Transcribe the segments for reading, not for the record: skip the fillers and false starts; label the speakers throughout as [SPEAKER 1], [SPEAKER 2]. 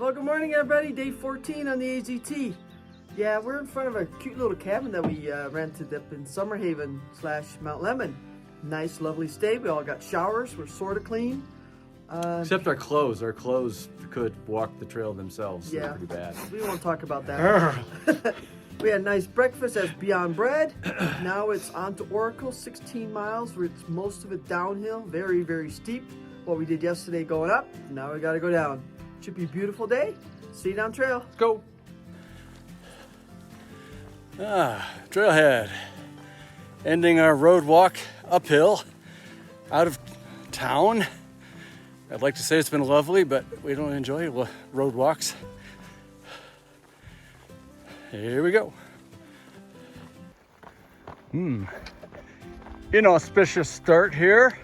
[SPEAKER 1] Well, good morning, everybody. Day 14 on the AZT. Yeah, we're in front of a cute little cabin that we rented up in Summerhaven / Mount Lemmon. Nice, lovely stay. We all got showers. We're sort of clean.
[SPEAKER 2] Except our clothes. Our clothes could walk the trail themselves.
[SPEAKER 1] Yeah,
[SPEAKER 2] They're pretty bad.
[SPEAKER 1] We won't talk about that. We had a nice breakfast as Beyond Bread. Now it's on to Oracle, 16 miles. It's most of it downhill, very, very steep. What we did yesterday going up, now we got to go down. Should be a beautiful day. See you down trail.
[SPEAKER 2] Let's go. Trailhead. Ending our road walk uphill out of town. I'd like to say it's been lovely, but we don't enjoy road walks. Here we go. Inauspicious start here.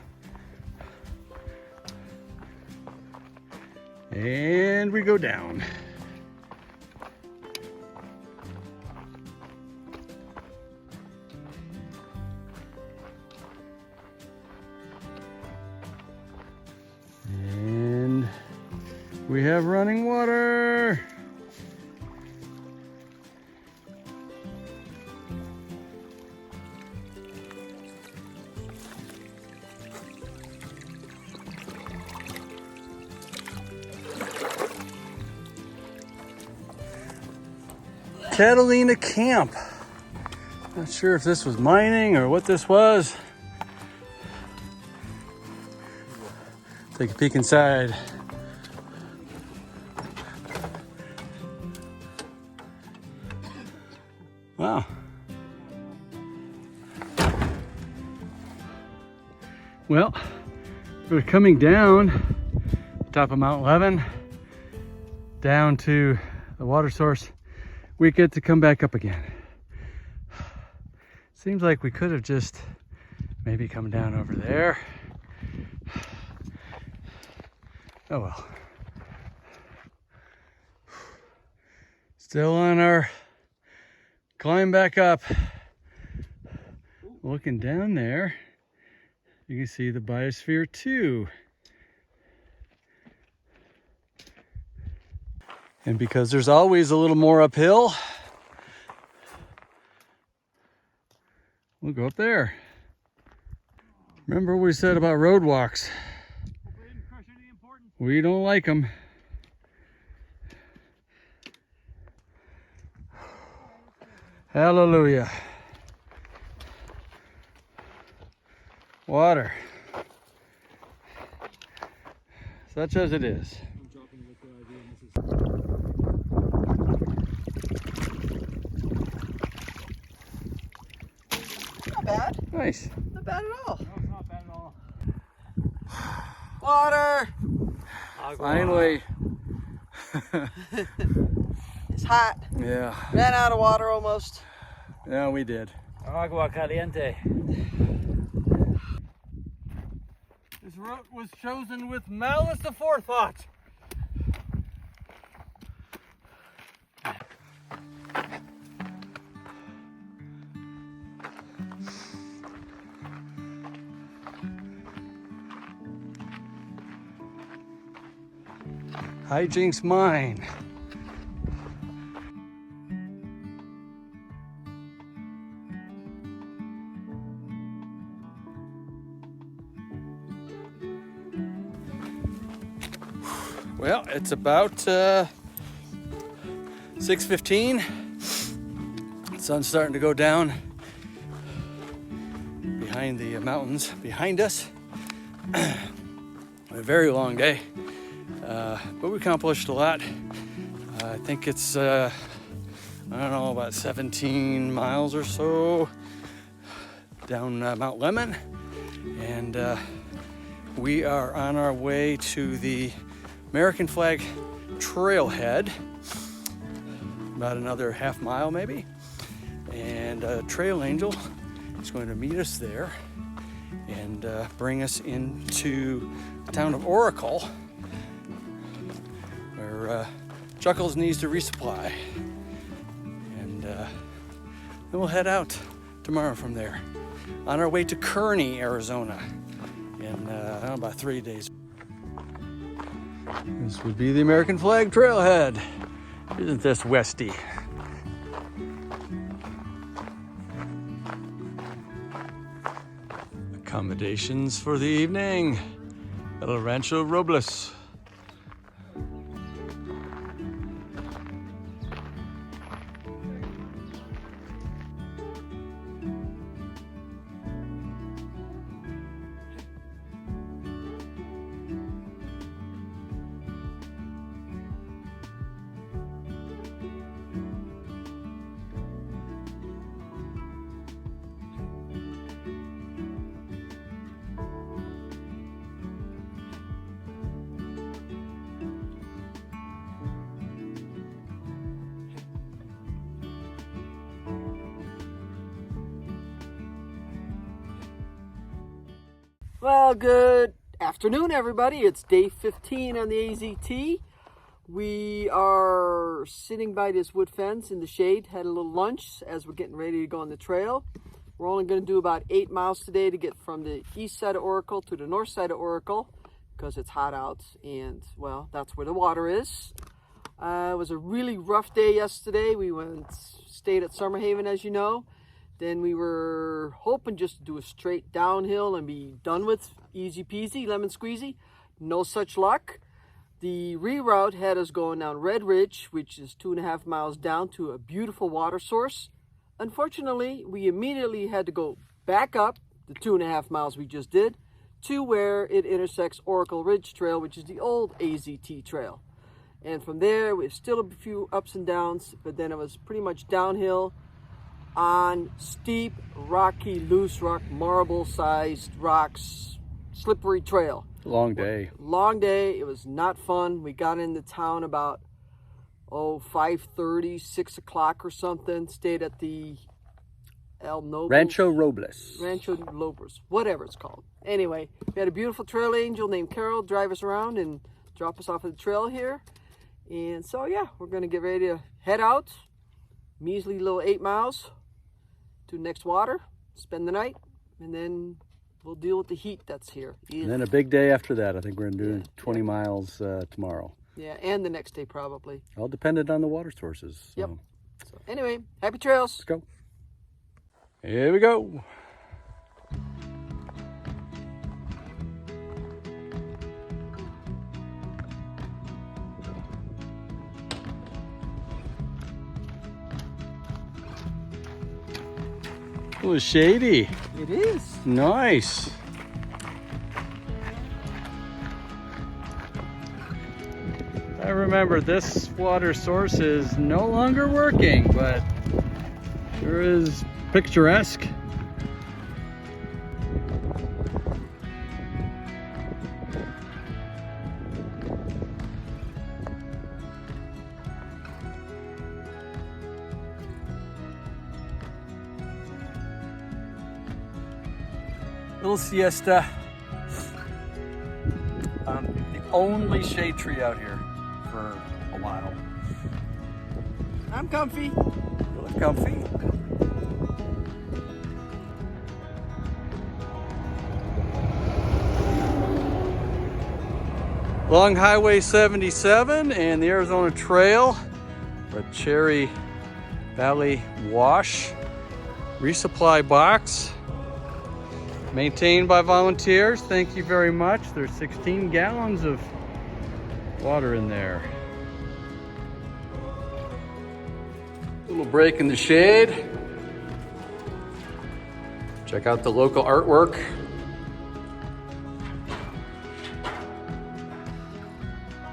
[SPEAKER 2] And we go down. And we have running water. Catalina Camp. Not sure if this was mining or what this was. Take a peek inside. Wow. Well, we're coming down the top of Mount Lemmon down to the water source. We get to come back up again. Seems like we could have just maybe come down over there. Oh well. Still on our climb back up. Looking down there, you can see the biosphere too. And because there's always a little more uphill, we'll go up there. Remember what we said about road walks. We don't like them. Hallelujah. Water. Such as it is.
[SPEAKER 1] Bad.
[SPEAKER 2] Nice.
[SPEAKER 1] Not bad at all.
[SPEAKER 3] No, it's not bad at all.
[SPEAKER 1] Water.
[SPEAKER 2] Finally.
[SPEAKER 1] It's hot.
[SPEAKER 2] Yeah.
[SPEAKER 1] Ran out of water almost.
[SPEAKER 2] Yeah, we did.
[SPEAKER 3] Agua caliente.
[SPEAKER 2] This route was chosen with malice aforethought. Hijinks mine. Well, it's about 6:15. Sun's starting to go down behind the mountains behind us. A very long day. But we accomplished a lot. I think it's, I don't know, about 17 miles or so down Mount Lemmon. And we are on our way to the American Flag Trailhead. About another half mile maybe. And a trail angel is going to meet us there and bring us into the town of Oracle, where Chuckles needs to resupply. And then we'll head out tomorrow from there on our way to Kearny, Arizona in about 3 days. This would be the American flag trailhead. Isn't this Westy? Accommodations for the evening. El Rancho Robles.
[SPEAKER 1] Well, good afternoon, everybody. It's day 15 on the AZT. We are sitting by this wood fence in the shade, had a little lunch as we're getting ready to go on the trail. We're only going to do about 8 miles today to get from the east side of Oracle to the north side of Oracle because it's hot out and, well, that's where the water is. It was a really rough day yesterday. We stayed at Summer Haven, as you know. Then we were hoping just to do a straight downhill and be done with, easy peasy, lemon squeezy. No such luck. The reroute had us going down Red Ridge, which is 2.5 miles down to a beautiful water source. Unfortunately, we immediately had to go back up the 2.5 miles we just did to where it intersects Oracle Ridge Trail, which is the old AZT trail. And from there, we have still a few ups and downs, but then it was pretty much downhill on steep, rocky, loose rock, marble-sized rocks, slippery trail.
[SPEAKER 2] Long day.
[SPEAKER 1] Long day. It was not fun. We got into town about 5:30, 6 o'clock or something. Stayed at the
[SPEAKER 2] Rancho Robles,
[SPEAKER 1] whatever it's called. Anyway, we had a beautiful trail angel named Carol drive us around and drop us off at the trail here. And so, yeah, we're going to get ready to head out. Measly little 8 miles to next water, spend the night, and then we'll deal with the heat that's here.
[SPEAKER 2] And then a big day after that. I think we're going to do 20 miles tomorrow.
[SPEAKER 1] Yeah, and the next day probably.
[SPEAKER 2] All dependent on the water sources. So.
[SPEAKER 1] Yep. So anyway, happy trails.
[SPEAKER 2] Let's go. Here we go. A little shady.
[SPEAKER 1] It is.
[SPEAKER 2] Nice. I remember this water source is no longer working, but sure is picturesque. Little siesta. The only shade tree out here for a while.
[SPEAKER 1] I'm comfy.
[SPEAKER 2] You look comfy. Along Highway 77 and the Arizona Trail, the Cherry Valley Wash resupply box. Maintained by volunteers. Thank you very much. There's 16 gallons of water in there. Little break in the shade. Check out the local artwork.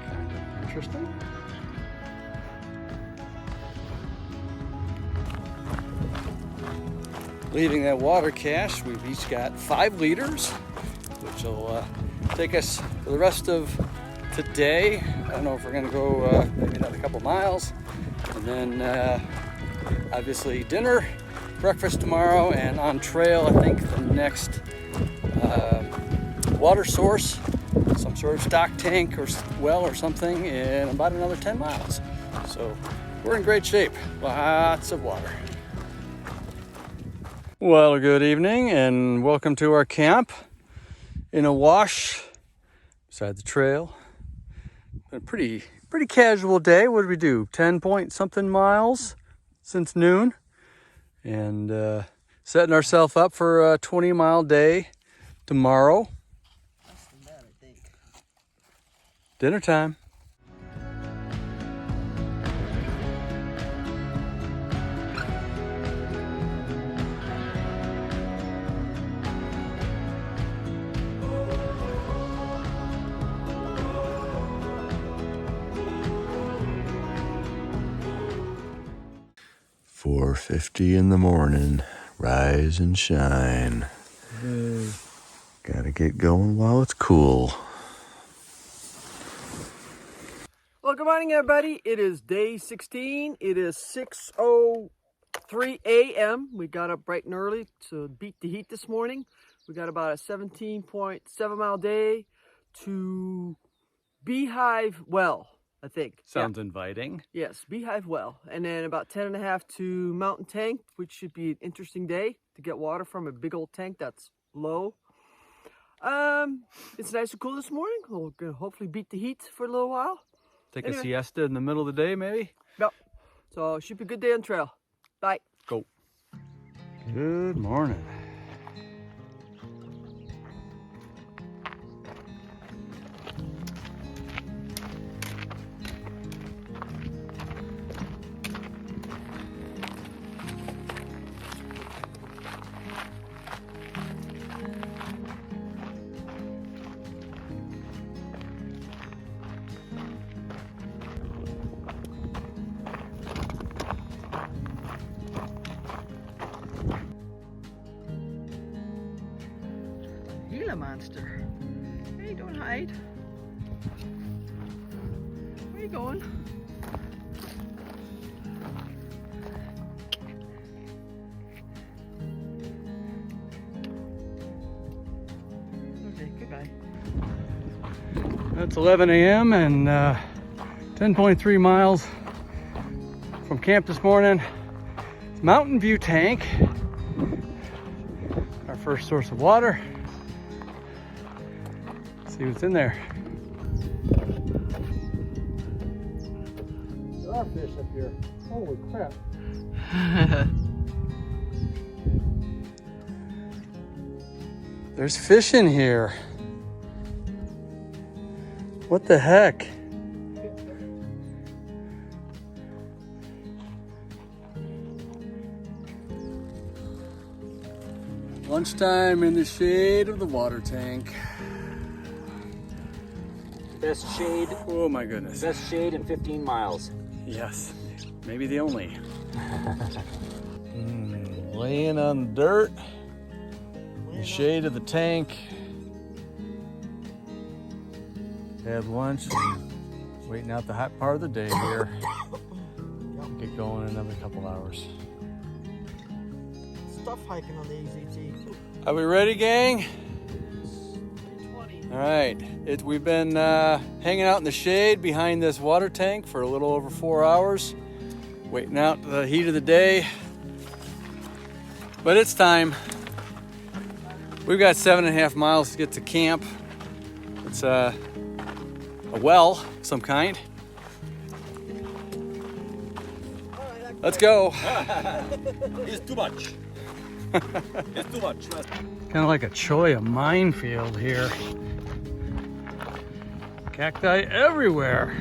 [SPEAKER 2] Kind of interesting. Leaving that water cache, we've each got 5 liters, which will take us for the rest of today. I don't know if we're gonna go maybe another couple miles, and then obviously dinner, breakfast tomorrow, and on trail, I think the next water source, some sort of stock tank or well or something, in about another 10 miles. So we're in great shape, lots of water. Well, good evening and welcome to our camp in a wash beside the trail. A pretty casual day. What did we do? 10 point something miles since noon, and setting ourselves up for a 20-mile day tomorrow.
[SPEAKER 1] Less than that, I think.
[SPEAKER 2] Dinner time.
[SPEAKER 4] $4:50 in the morning, rise and shine. Gotta get going while it's cool.
[SPEAKER 1] Well, good morning, everybody. It is day 16. It is 6:03 a.m. We got up bright and early to beat the heat this morning. We got about a 17.7 mile day to Beehive Well, I think.
[SPEAKER 2] Sounds inviting.
[SPEAKER 1] Yes, Beehive Well. And then about 10.5 to Mountain Tank, which should be an interesting day to get water from a big old tank that's low. It's nice and cool this morning. We're gonna hopefully beat the heat for a little while.
[SPEAKER 2] Take
[SPEAKER 1] Anyway.
[SPEAKER 2] a siesta in the middle of the day, maybe?
[SPEAKER 1] Yep. So it should be a good day on trail. Bye.
[SPEAKER 2] Go. Good morning.
[SPEAKER 1] Gila monster. How you doing, Hyde? Where you going? Okay, goodbye.
[SPEAKER 2] It's 11 a.m. and 10.3 miles from camp this morning. It's Mountain View Tank, our first source of water. Let's see what's in there. There are fish up here. Holy crap. There's fish in here. What the heck? Lunchtime in the shade of the water tank.
[SPEAKER 3] Best shade.
[SPEAKER 2] Oh my goodness.
[SPEAKER 3] Best shade in 15 miles.
[SPEAKER 2] Yes, maybe the only. Laying on the dirt, in the shade of the tank. Had lunch and waiting out the hot part of the day here. Get going in another couple hours.
[SPEAKER 1] Stuff hiking on the AZT.
[SPEAKER 2] Are we ready, gang?
[SPEAKER 1] 20.
[SPEAKER 2] All right, we've been hanging out in the shade behind this water tank for a little over 4 hours, waiting out the heat of the day. But it's time. We've got 7.5 miles to get to camp. It's a well of some kind. Let's go.
[SPEAKER 3] It's too much. It's too much.
[SPEAKER 2] Kind of like a cholla minefield here. Cacti everywhere.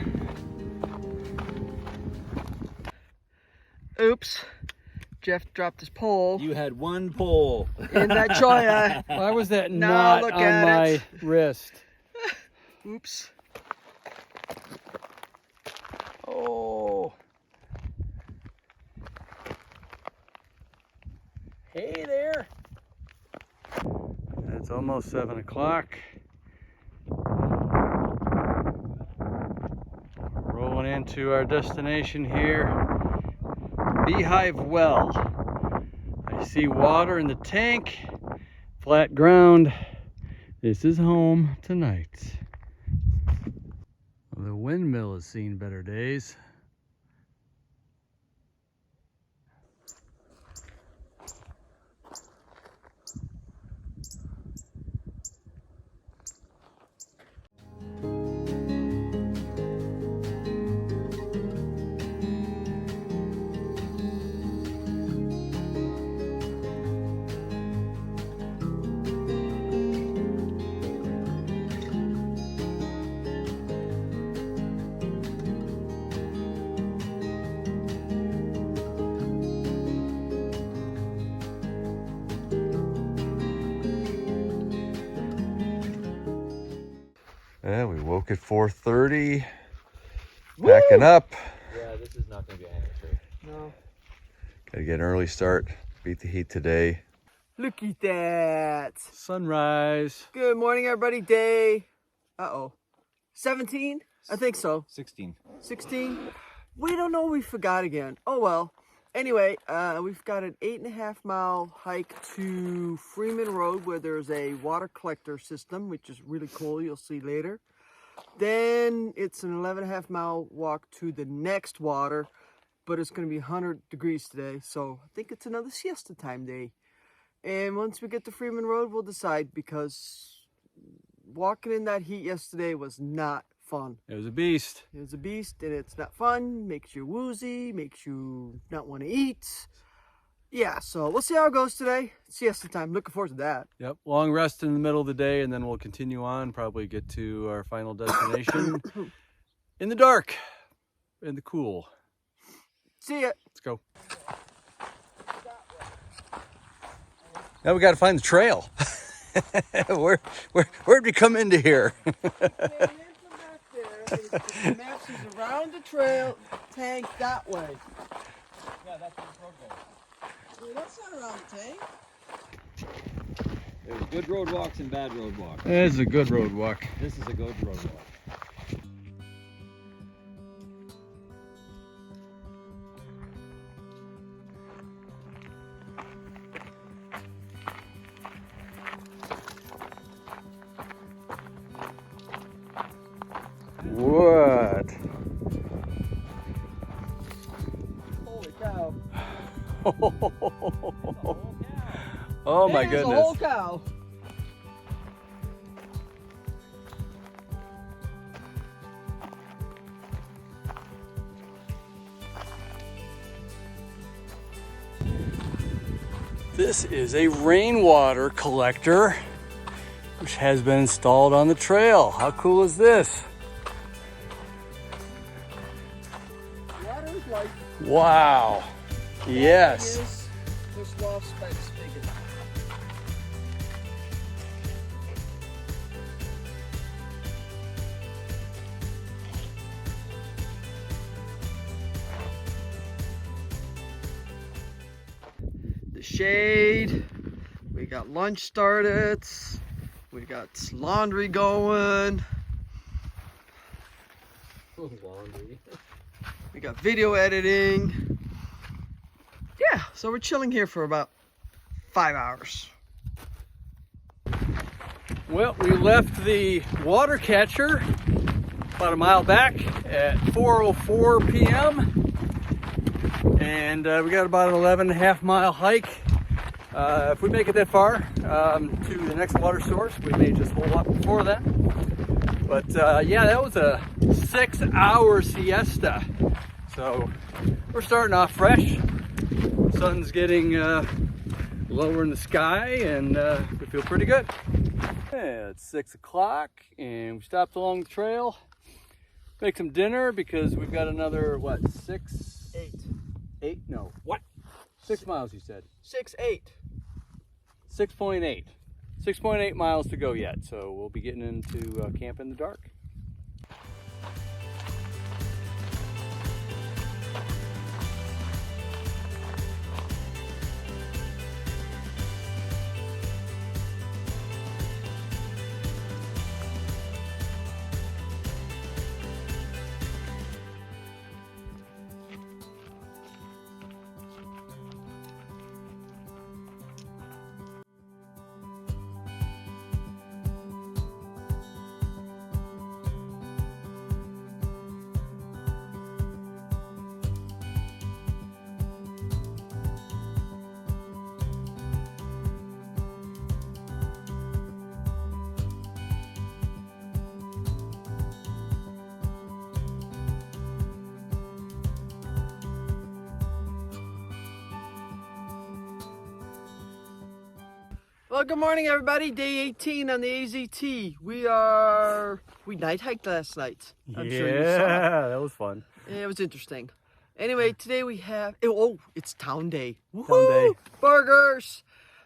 [SPEAKER 1] Oops. Jeff dropped his pole
[SPEAKER 3] You had one pole.
[SPEAKER 1] in that cholla.
[SPEAKER 2] Why was that
[SPEAKER 1] Now
[SPEAKER 2] knot
[SPEAKER 1] look
[SPEAKER 2] on
[SPEAKER 1] at
[SPEAKER 2] my
[SPEAKER 1] it.
[SPEAKER 2] wrist?
[SPEAKER 1] Oops.
[SPEAKER 2] Oh. Hey there. It's almost 7 o'clock. Rolling into our destination here. Beehive Well. I see water in the tank, flat ground. This is home tonight. The windmill has seen better days.
[SPEAKER 4] Yeah, we woke at 4:30. Packing up.
[SPEAKER 3] Yeah, this is not going to be a hammer tree.
[SPEAKER 1] No.
[SPEAKER 4] Gotta get an early start. Beat the heat today.
[SPEAKER 1] Look at that.
[SPEAKER 2] Sunrise.
[SPEAKER 1] Good morning, everybody. Day, 17? I think so.
[SPEAKER 3] 16.
[SPEAKER 1] 16? We don't know. We forgot again. Oh, well. Anyway, we've got an 8.5-mile hike to Freeman Road where there's a water collector system, which is really cool. You'll see later. Then it's an 11.5-mile walk to the next water, but it's going to be 100 degrees today. So I think it's another siesta time day. And once we get to Freeman Road, we'll decide, because walking in that heat yesterday was not fun.
[SPEAKER 2] It was a beast.
[SPEAKER 1] It was a beast, and it's not fun. Makes you woozy, makes you not want to eat. Yeah, so we'll see how it goes today. Siesta time. Looking forward to that.
[SPEAKER 2] Yep, long rest in the middle of the day, and then we'll continue on, probably get to our final destination in the dark, in the cool.
[SPEAKER 1] See ya.
[SPEAKER 2] Let's go. Now we got to find the trail. Where'd we come into here?
[SPEAKER 1] The maps is around the trail, tank that way.
[SPEAKER 3] Yeah, that's where the road goes.
[SPEAKER 1] Wait, that's not around the tank.
[SPEAKER 3] There's good road walks and bad road walks.
[SPEAKER 2] This is a good road walk.
[SPEAKER 3] This is a good road walk.
[SPEAKER 2] What?
[SPEAKER 1] Holy cow.
[SPEAKER 2] Oh my
[SPEAKER 1] There's
[SPEAKER 2] goodness.
[SPEAKER 1] a whole cow.
[SPEAKER 2] This is a rainwater collector, which has been installed on the trail. How cool is this?
[SPEAKER 1] Water is light.
[SPEAKER 2] Wow. Yes.
[SPEAKER 1] This lost by the spigot. The shade. We got lunch started. We got laundry going.
[SPEAKER 3] Laundry.
[SPEAKER 1] We got video editing. Yeah, so we're chilling here for about 5 hours.
[SPEAKER 2] Well, we left the water catcher about a mile back at 4:04 p.m. And we got about an 11.5-mile hike. If we make it that far to the next water source, we may just hold up before then. But yeah, that was a 6-hour siesta. So we're starting off fresh. Sun's getting lower in the sky, and we feel pretty good. Yeah, it's 6 o'clock, and we stopped along the trail, make some dinner because we've got another, what, 8? No, what? 6 miles, you said?
[SPEAKER 1] 6-8.
[SPEAKER 2] 6.8. 6.8 miles to go yet, so we'll be getting into camp in the dark.
[SPEAKER 1] Well, good morning, everybody. Day 18 on the AZT. We night hiked last night. I'm sure you saw.
[SPEAKER 2] Yeah, that was fun.
[SPEAKER 1] Yeah, it was interesting. Anyway, today we have, it's town day.
[SPEAKER 2] Town day.
[SPEAKER 1] Burgers.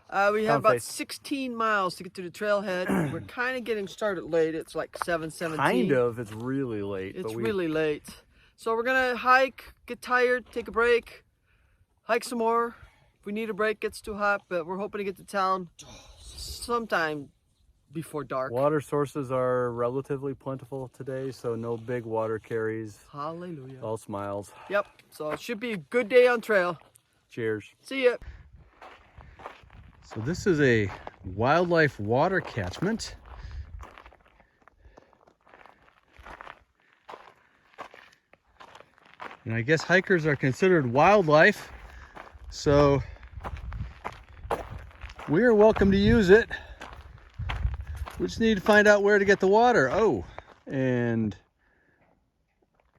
[SPEAKER 1] We have
[SPEAKER 2] Town
[SPEAKER 1] about
[SPEAKER 2] face.
[SPEAKER 1] 16 miles to get to the trailhead. We're kind of getting started late. It's like 7:17.
[SPEAKER 2] Kind of. It's really late.
[SPEAKER 1] It's
[SPEAKER 2] but
[SPEAKER 1] really late. So we're gonna hike, get tired, take a break, hike some more. If we need a break, gets too hot, but we're hoping to get to town sometime before dark.
[SPEAKER 2] Water sources are relatively plentiful today, so no big water carries.
[SPEAKER 1] Hallelujah.
[SPEAKER 2] All smiles.
[SPEAKER 1] Yep. So it should be a good day on trail.
[SPEAKER 2] Cheers.
[SPEAKER 1] See ya.
[SPEAKER 2] So this is a wildlife water catchment. And I guess hikers are considered wildlife, so we are welcome to use it. We just need to find out where to get the water. Oh, and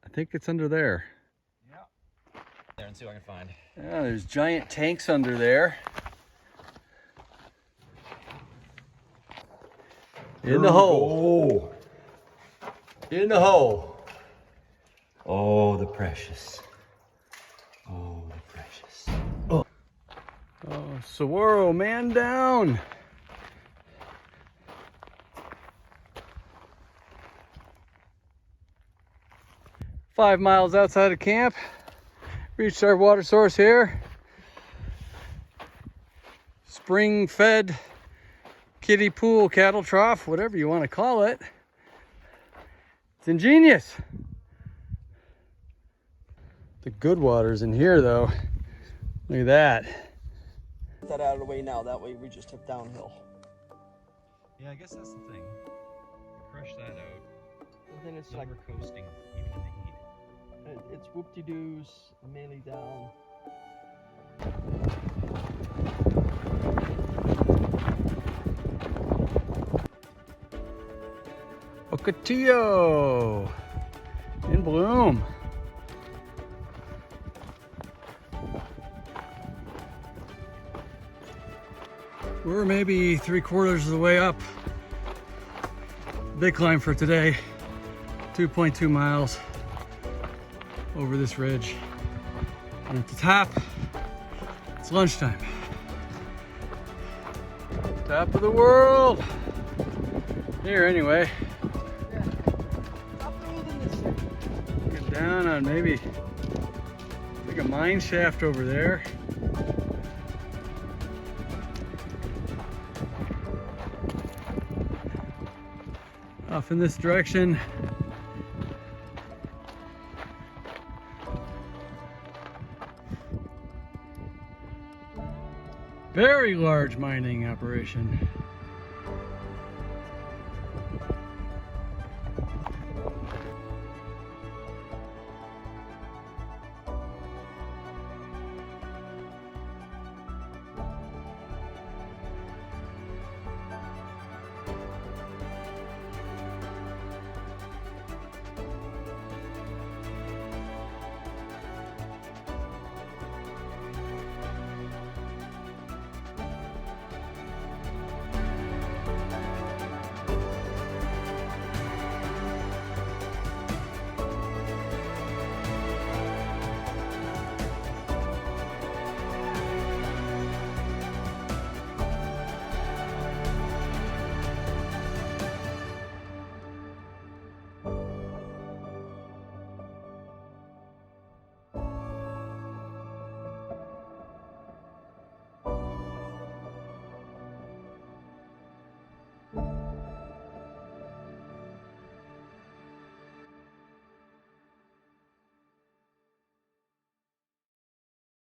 [SPEAKER 2] I think it's under there.
[SPEAKER 3] Yeah. There and see what I can find.
[SPEAKER 2] Yeah, there's giant tanks under there. In the hole. In the hole.
[SPEAKER 3] Oh, the precious. Oh, the precious.
[SPEAKER 2] Oh, Saguaro, man down. Five miles outside of camp. Reached our water source here. Spring fed kiddie pool, cattle trough, whatever you want to call it. It's ingenious. The good water's in here though. Look at that.
[SPEAKER 1] Get that out of the way now. That way we just hit downhill.
[SPEAKER 3] Yeah, I guess that's the thing. Crush that out.
[SPEAKER 1] And then it's
[SPEAKER 3] Then
[SPEAKER 1] like,
[SPEAKER 3] we're coasting even in the heat.
[SPEAKER 1] it's whoop-de-doos, mainly down.
[SPEAKER 2] Ocotillo in bloom. We're maybe 3/4 of the way up. Big climb for today. 2.2 miles over this ridge. And at the top, it's lunchtime. Top of the world. Here anyway. Get down on maybe like a mine shaft over there. Off in this direction. Very large mining operation.